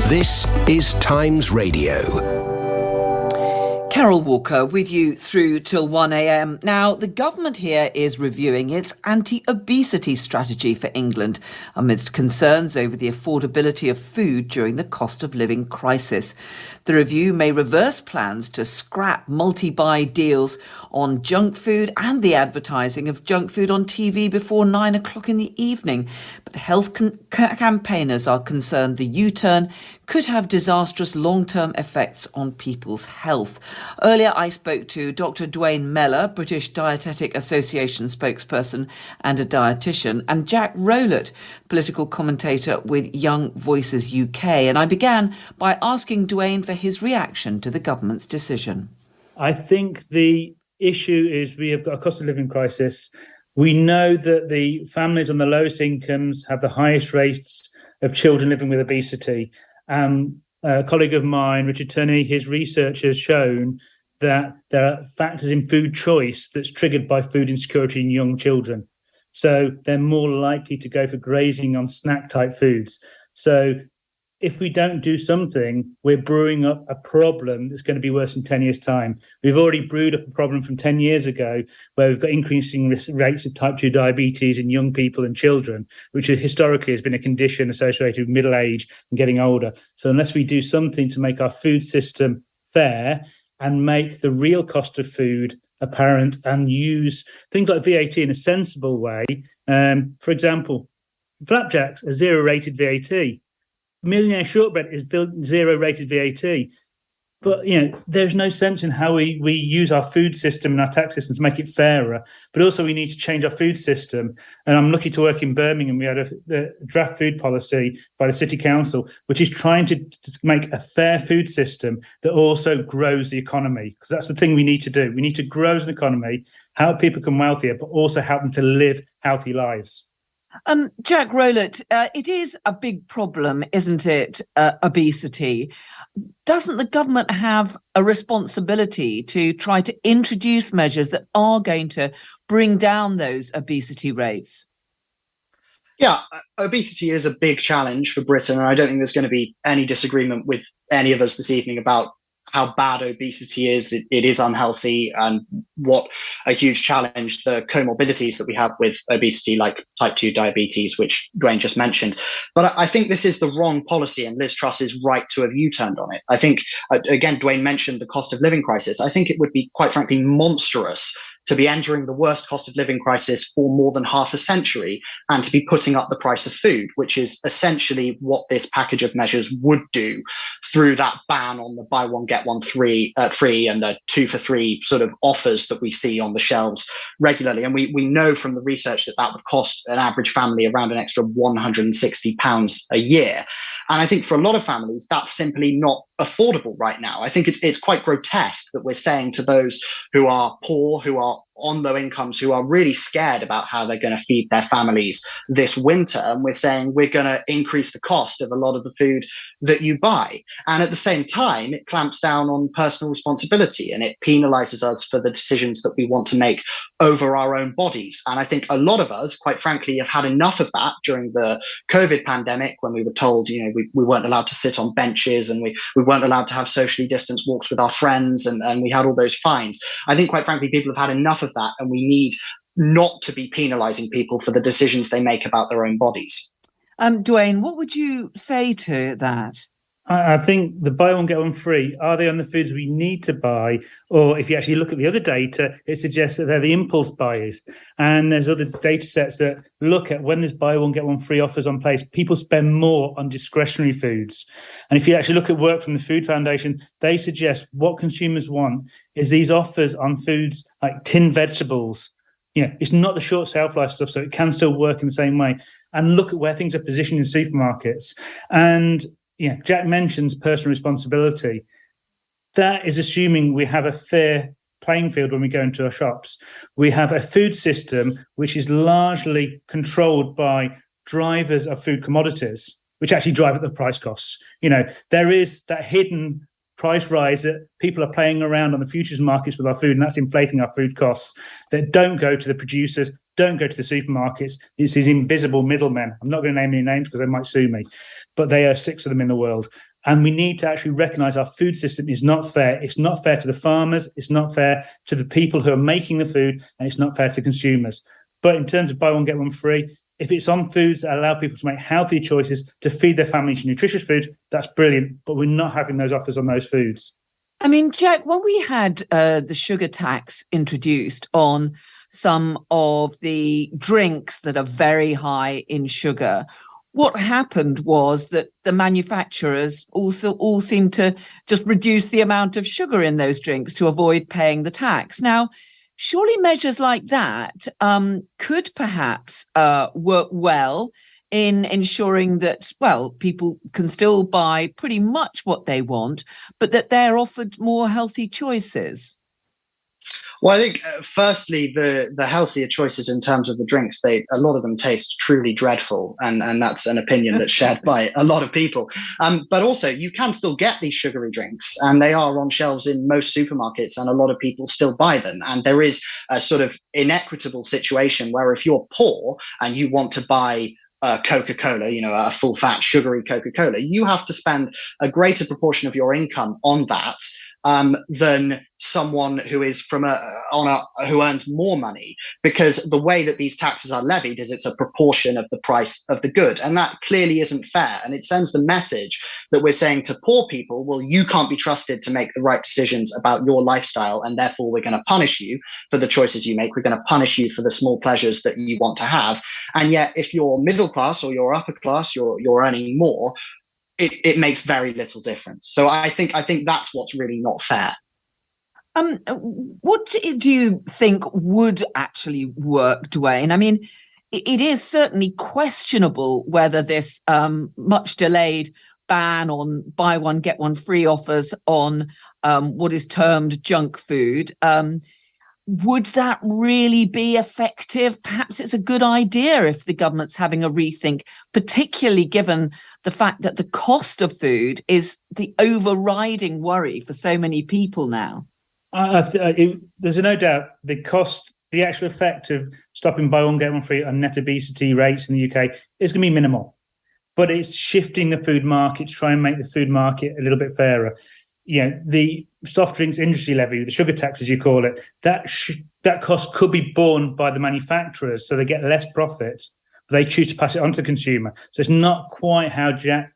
This is Times Radio. Carol Walker with you through till 1 a.m. Now, the government here is reviewing its anti-obesity strategy for England amidst concerns over the affordability of food during the cost of living crisis. The review may reverse plans to scrap multi-buy deals on junk food and the advertising of junk food on TV before 9 o'clock in the evening. But health campaigners are concerned the U-turn could have disastrous long-term effects on people's health. Earlier, I spoke to Dr. Duane Mellor, British Dietetic Association spokesperson and a dietitian, and Jack Rowlett, political commentator with Young Voices UK. And I began by asking Duane for his reaction to the government's decision. I think the issue is we have got a cost of living crisis. We know that the families on the lowest incomes have the highest rates of children living with obesity. A colleague of mine, Richard Turney, his research has shown that there are factors in food choice that's triggered by food insecurity in young children. So they're more likely to go for grazing on snack-type foods. So if we don't do something, we're brewing up a problem that's going to be worse in 10 years' time. We've already brewed up a problem from 10 years ago where we've got increasing rates of type 2 diabetes in young people and children, which historically has been a condition associated with middle age and getting older. So unless we do something to make our food system fair and make the real cost of food apparent and use things like VAT in a sensible way, for example, flapjacks are zero-rated VAT. Millionaire shortbread is zero-rated VAT. But, there's no sense in how we use our food system and our tax system to make it fairer. But also we need to change our food system. And I'm lucky to work in Birmingham. We had a draft food policy by the City Council, which is trying to make a fair food system that also grows the economy. Because that's the thing we need to do. We need to grow as an economy, help people become wealthier, but also help them to live healthy lives. Jack Rowlett, it is a big problem, isn't it, obesity? Doesn't the government have a responsibility to try to introduce measures that are going to bring down those obesity rates? Yeah, obesity is a big challenge for Britain, and I don't think there's going to be any disagreement with any of us this evening about how bad obesity is. It is unhealthy, and what a huge challenge the comorbidities that we have with obesity, like type 2 diabetes, which Duane just mentioned. But I think this is the wrong policy, and Liz Truss is right to have U-turned on it. I think, again, Duane mentioned the cost of living crisis. I think it would be, quite frankly, monstrous to be entering the worst cost of living crisis for more than half a century and to be putting up the price of food, which is essentially what this package of measures would do through that ban on the buy one, get one free and the 2 for 3 sort of offers that we see on the shelves regularly. And we know from the research that would cost an average family around an extra £160 a year. And I think for a lot of families, that's simply not affordable right now. I think it's quite grotesque that we're saying to those who are poor, who are on low incomes, who are really scared about how they're going to feed their families this winter, and we're saying we're going to increase the cost of a lot of the food that you buy. And at the same time, it clamps down on personal responsibility and it penalizes us for the decisions that we want to make over our own bodies. And I think a lot of us, quite frankly, have had enough of that during the COVID pandemic, when we were told, we weren't allowed to sit on benches and we weren't allowed to have socially distanced walks with our friends, and we had all those fines. I think, quite frankly, people have had enough of that, and we need not to be penalizing people for the decisions they make about their own bodies. Duane, what would you say to that? I think the buy one, get one free, are they on the foods we need to buy? Or if you actually look at the other data, it suggests that they're the impulse buyers. And there's other data sets that look at when there's buy one, get one free offers on place, people spend more on discretionary foods. And if you actually look at work from the Food Foundation, they suggest what consumers want is these offers on foods like tinned vegetables. It's not the short shelf life stuff, so it can still work in the same way. And look at where things are positioned in supermarkets. And Jack mentions personal responsibility. That is assuming we have a fair playing field when we go into our shops. We have a food system which is largely controlled by drivers of food commodities, which actually drive up the price costs. There is that hidden price rise that people are playing around on the futures markets with our food, and that's inflating our food costs that don't go to the producers, don't go to the supermarkets. It's these invisible middlemen. I'm not going to name any names because they might sue me, but they are 6 of them in the world. And we need to actually recognise our food system is not fair. It's not fair to the farmers. It's not fair to the people who are making the food, and it's not fair to consumers. But in terms of buy one, get one free, if it's on foods that allow people to make healthy choices to feed their families nutritious food, that's brilliant. But we're not having those offers on those foods. I mean, Jack, when we had the sugar tax introduced on some of the drinks that are very high in sugar, what happened was that the manufacturers also all seemed to just reduce the amount of sugar in those drinks to avoid paying the tax. Now, surely measures like that could perhaps work well in ensuring that, well, people can still buy pretty much what they want, but that they're offered more healthy choices? Well, I think firstly, the healthier choices in terms of the drinks, a lot of them taste truly dreadful, and that's an opinion that's shared by a lot of people. But also, you can still get these sugary drinks, and they are on shelves in most supermarkets, and a lot of people still buy them. And there is a sort of inequitable situation where if you're poor and you want to buy Coca-Cola, a full-fat sugary Coca-Cola, you have to spend a greater proportion of your income on that than someone who is who earns more money, because the way that these taxes are levied is it's a proportion of the price of the good, and that clearly isn't fair. And it sends the message that we're saying to poor people, well, you can't be trusted to make the right decisions about your lifestyle, and therefore we're going to punish you for the choices you make. We're going to punish you for the small pleasures that you want to have. And yet, if you're middle class or you're upper class, you're earning more, it makes very little difference. So I think that's what's really not fair. What do you think would actually work, Dwayne? I mean, it is certainly questionable whether this much delayed ban on buy one, get one free offers on what is termed junk food, would that really be effective? Perhaps it's a good idea if the government's having a rethink, particularly given the fact that the cost of food is the overriding worry for so many people now. There's no doubt the cost, the actual effect of stopping buy one, get one free on net obesity rates in the UK is going to be minimal. But it's shifting the food market to try and make the food market a little bit fairer. The soft drinks industry levy, the sugar tax, as you call it, that cost could be borne by the manufacturers, so they get less profit, but they choose to pass it on to the consumer. So it's not quite how Jack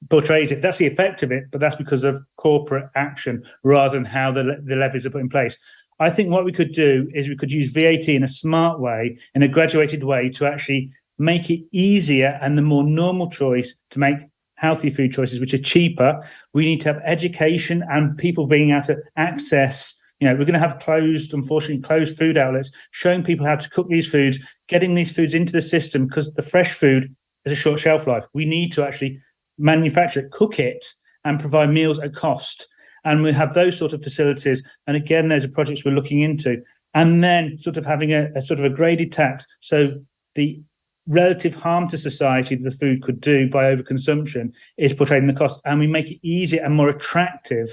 portrays it. That's the effect of it, but that's because of corporate action rather than how the levies are put in place. I think what we could do is we could use VAT in a smart way, in a graduated way, to actually make it easier and the more normal choice to make healthy food choices, which are cheaper. We need to have education and people being able to access, we're going to have unfortunately closed food outlets, showing people how to cook these foods, getting these foods into the system, because the fresh food has a short shelf life. We need to actually manufacture it, cook it, and provide meals at cost. And we have those sort of facilities. And again, those are projects we're looking into. And then sort of having a sort of a graded tax. So the relative harm to society that the food could do by overconsumption is portrayed in the cost, and we make it easier and more attractive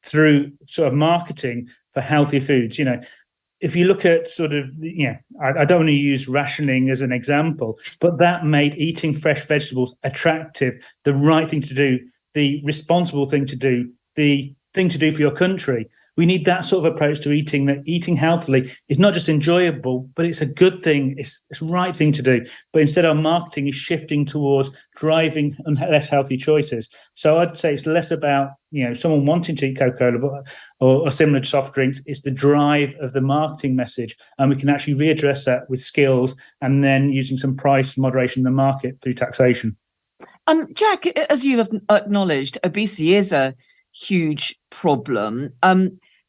through sort of marketing for healthy foods. If you look at sort of, I don't want to use rationing as an example, but that made eating fresh vegetables attractive, the right thing to do, the responsible thing to do, the thing to do for your country. We need that sort of approach to eating, that eating healthily is not just enjoyable, but it's a good thing. It's the right thing to do. But instead, our marketing is shifting towards driving less healthy choices. So I'd say it's less about, someone wanting to eat Coca-Cola or similar soft drinks. It's the drive of the marketing message. And we can actually readdress that with skills and then using some price moderation in the market through taxation. Jack, as you have acknowledged, obesity is a huge problem.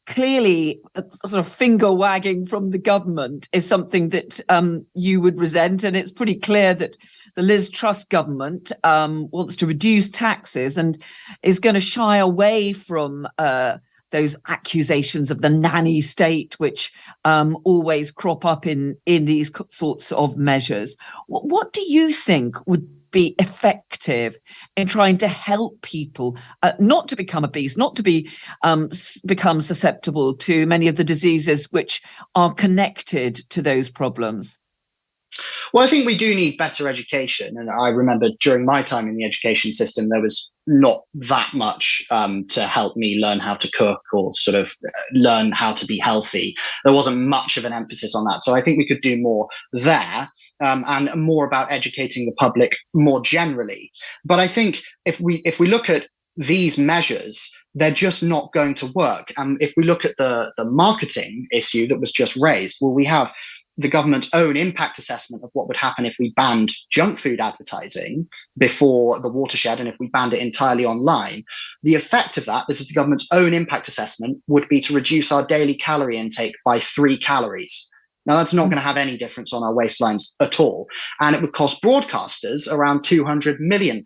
Clearly, a sort of finger wagging from the government is something that you would resent, and it's pretty clear that the Liz Truss government wants to reduce taxes and is going to shy away from those accusations of the nanny state, which always crop up in these sorts of measures. What do you think would be effective in trying to help people not to become obese, not to be become susceptible to many of the diseases which are connected to those problems? Well, I think we do need better education. And I remember during my time in the education system, there was not that much to help me learn how to cook or sort of learn how to be healthy. There wasn't much of an emphasis on that. So I think we could do more there. And more about educating the public more generally. But I think if we look at these measures, they're just not going to work. And if we look at the marketing issue that was just raised, well, we have the government's own impact assessment of what would happen if we banned junk food advertising before the watershed and if we banned it entirely online. The effect of that, this is the government's own impact assessment, would be to reduce our daily calorie intake by 3 calories. Now, that's not going to have any difference on our waistlines at all. And it would cost broadcasters around £200 million.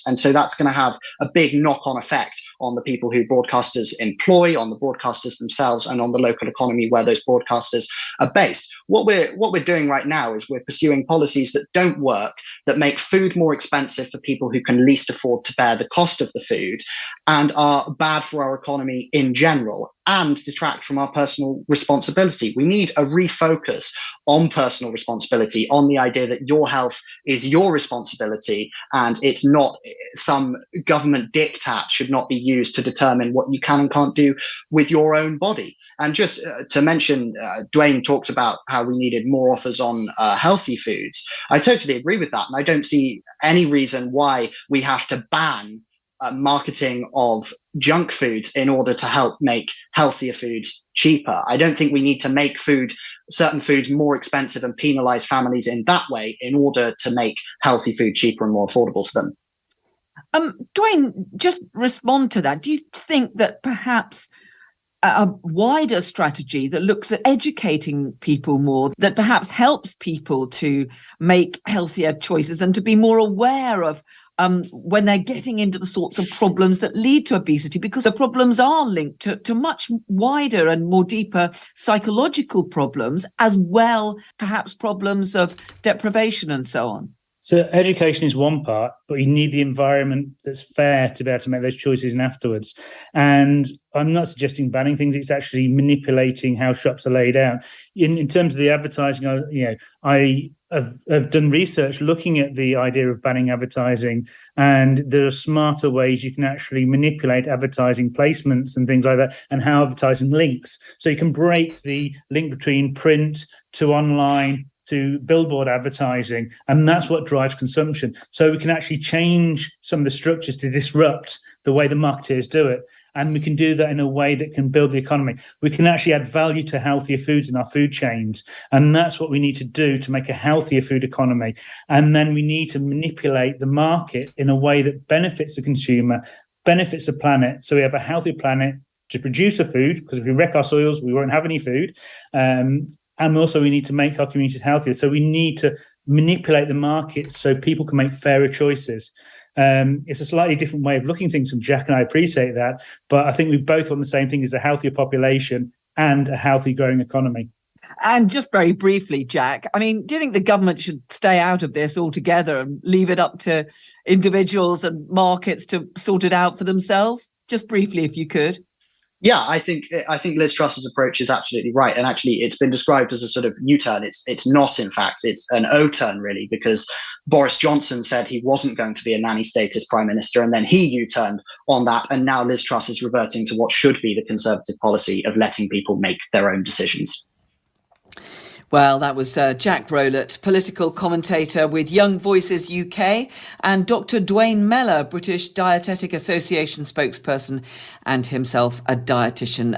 And so that's going to have a big knock-on effect on the people who broadcasters employ, on the broadcasters themselves, and on the local economy where those broadcasters are based. What we're doing right now is we're pursuing policies that don't work, that make food more expensive for people who can least afford to bear the cost of the food, and are bad for our economy in general, and detract from our personal responsibility. We need a refocus on personal responsibility, on the idea that your health is your responsibility and it's not some government diktat, should not be used to determine what you can and can't do with your own body. And just to mention, Dwayne talked about how we needed more offers on healthy foods. I totally agree with that. And I don't see any reason why we have to ban marketing of junk foods in order to help make healthier foods cheaper. I don't think we need to make certain foods more expensive and penalize families in that way in order to make healthy food cheaper and more affordable for them. Dwayne, just respond to that. Do you think that perhaps a wider strategy that looks at educating people more, that perhaps helps people to make healthier choices and to be more aware of when they're getting into the sorts of problems that lead to obesity, because the problems are linked to much wider and more deeper psychological problems, as well, perhaps problems of deprivation and so on? So education is one part, but you need the environment that's fair to be able to make those choices in afterwards. And I'm not suggesting banning things; it's actually manipulating how shops are laid out. In terms of the advertising, I have done research looking at the idea of banning advertising, and there are smarter ways you can actually manipulate advertising placements and things like that, and how advertising links. So you can break the link between print to online to billboard advertising, and that's what drives consumption. So we can actually change some of the structures to disrupt the way the marketers do it. And we can do that in a way that can build the economy. We can actually add value to healthier foods in our food chains. And that's what we need to do to make a healthier food economy. And then we need to manipulate the market in a way that benefits the consumer, benefits the planet. So we have a healthy planet to produce the food, because if we wreck our soils, we won't have any food. And also we need to make our communities healthier. So we need to manipulate the market so people can make fairer choices. It's a slightly different way of looking at things from Jack, and I appreciate that. But I think we both want the same thing, as a healthier population and a healthy growing economy. And just very briefly, Jack, I mean, do you think the government should stay out of this altogether and leave it up to individuals and markets to sort it out for themselves? Just briefly, if you could. Yeah, I think Liz Truss's approach is absolutely right, and actually, it's been described as a sort of U-turn. It's not, in fact, it's an O-turn really, because Boris Johnson said he wasn't going to be a nanny state as prime minister, and then he U-turned on that, and now Liz Truss is reverting to what should be the Conservative policy of letting people make their own decisions. Well, that was Jack Rowlett, political commentator with Young Voices UK, and Dr. Dwayne Mellor, British Dietetic Association spokesperson and himself a dietitian.